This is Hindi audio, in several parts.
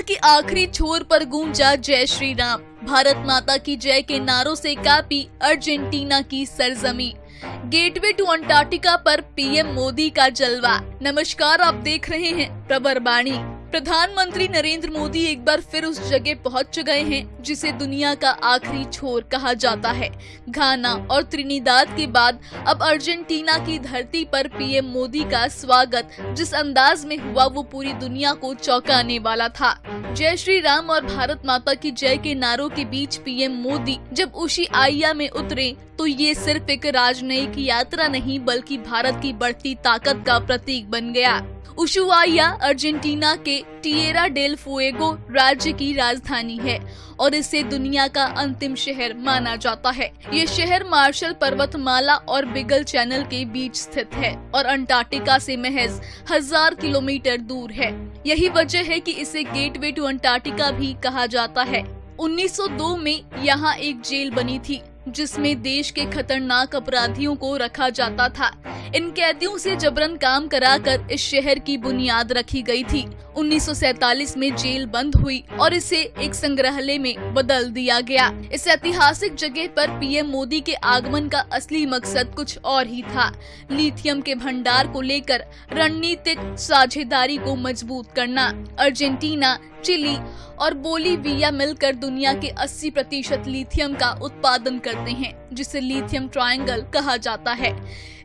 के आखिरी छोर पर गूंजा जय श्री राम। भारत माता की जय के नारों से कांपी अर्जेंटीना की सरजमी। गेटवे टू अंटार्कटिका पर पीएम मोदी का जलवा। नमस्कार, आप देख रहे हैं प्रवर वाणी। प्रधानमंत्री नरेंद्र मोदी एक बार फिर उस जगह पहुंच गए हैं जिसे दुनिया का आखिरी छोर कहा जाता है। घाना और त्रिनिदाद के बाद अब अर्जेंटीना की धरती पर पीएम मोदी का स्वागत जिस अंदाज में हुआ वो पूरी दुनिया को चौंकाने वाला था। जय श्री राम और भारत माता की जय के नारों के बीच पीएम मोदी जब उशिआइया में उतरे तो ये सिर्फ एक राजनयिक यात्रा नहीं बल्कि भारत की बढ़ती ताकत का प्रतीक बन गया। उशुआइया अर्जेंटीना के टिएरा डेल फुएगो राज्य की राजधानी है और इसे दुनिया का अंतिम शहर माना जाता है। ये शहर मार्शल पर्वतमाला और बिगल चैनल के बीच स्थित है और अंटार्कटिका से महज 1000 किलोमीटर दूर है। यही वजह है कि इसे गेटवे टू अंटार्कटिका भी कहा जाता है। 1902 में यहाँ एक जेल बनी थी जिसमें देश के खतरनाक अपराधियों को रखा जाता था। इन कैदियों से जबरन काम कराकर इस शहर की बुनियाद रखी गई थी। 1947 में जेल बंद हुई और इसे एक संग्रहालय में बदल दिया गया। इस ऐतिहासिक जगह पर पीएम मोदी के आगमन का असली मकसद कुछ और ही था। लिथियम के भंडार को लेकर रणनीतिक साझेदारी को मजबूत करना। अर्जेंटीना, चिली और बोलीविया मिलकर दुनिया के 80% लिथियम का उत्पादन करते हैं, जिसे लिथियम ट्रायंगल कहा जाता है।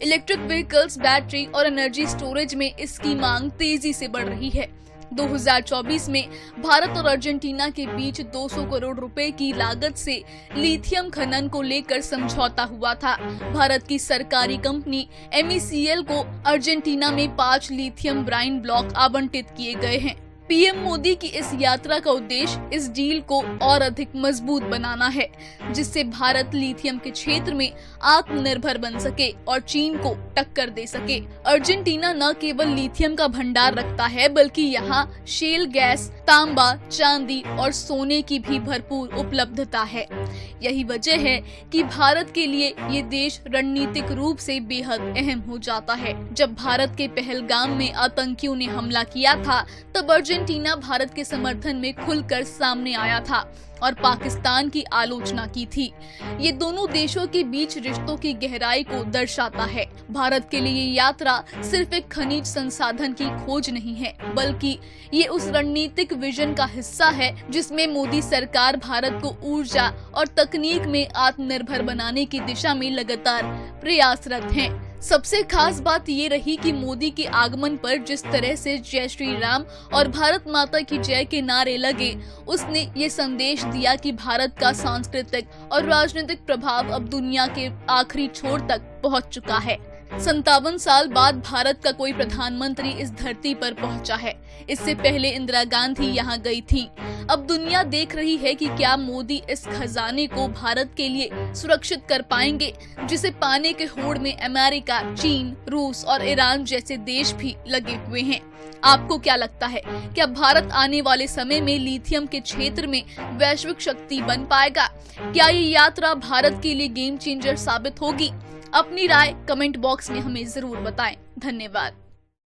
इलेक्ट्रिक व्हीकल्स, बैटरी और एनर्जी स्टोरेज में इसकी मांग तेजी से बढ़ रही है। 2024 में भारत और अर्जेंटीना के बीच 200 करोड़ रुपए की लागत से लिथियम खनन को लेकर समझौता हुआ था। भारत की सरकारी कंपनी MECL को अर्जेंटीना में 5 लिथियम ब्राइन ब्लॉक आवंटित किए गए हैं। पीएम मोदी की इस यात्रा का उद्देश्य इस डील को और अधिक मजबूत बनाना है, जिससे भारत लिथियम के क्षेत्र में आत्मनिर्भर बन सके और चीन को टक्कर दे सके। अर्जेंटीना न केवल लिथियम का भंडार रखता है बल्कि यहाँ शेल गैस, तांबा, चांदी और सोने की भी भरपूर उपलब्धता है। यही वजह है कि भारत के लिए ये देश रणनीतिक रूप से बेहद अहम हो जाता है। जब भारत के पहलगाम में आतंकियों ने हमला किया था तब अर्जेंटीना भारत के समर्थन में खुलकर सामने आया था और पाकिस्तान की आलोचना की थी। ये दोनों देशों के बीच रिश्तों की गहराई को दर्शाता है। भारत के लिए ये यात्रा सिर्फ एक खनिज संसाधन की खोज नहीं है बल्कि ये उस रणनीतिक विजन का हिस्सा है जिसमें मोदी सरकार भारत को ऊर्जा और तकनीक में आत्मनिर्भर बनाने की दिशा में लगातार प्रयासरत है। सबसे खास बात ये रही कि मोदी के आगमन पर जिस तरह से जय श्री राम और भारत माता की जय के नारे लगे, उसने ये संदेश दिया कि भारत का सांस्कृतिक और राजनीतिक प्रभाव अब दुनिया के आखिरी छोर तक पहुंच चुका है। 57 साल बाद भारत का कोई प्रधानमंत्री इस धरती पर पहुंचा है। इससे पहले इंदिरा गांधी यहाँ गई थी। अब दुनिया देख रही है कि क्या मोदी इस खजाने को भारत के लिए सुरक्षित कर पाएंगे, जिसे पाने के होड़ में अमेरिका, चीन, रूस और ईरान जैसे देश भी लगे हुए हैं। आपको क्या लगता है, क्या भारत आने वाले समय में लिथियम के क्षेत्र में वैश्विक शक्ति बन पाएगा? क्या ये यात्रा भारत के लिए गेम चेंजर साबित होगी? अपनी राय कमेंट बॉक्स में हमें जरूर बताएं। धन्यवाद।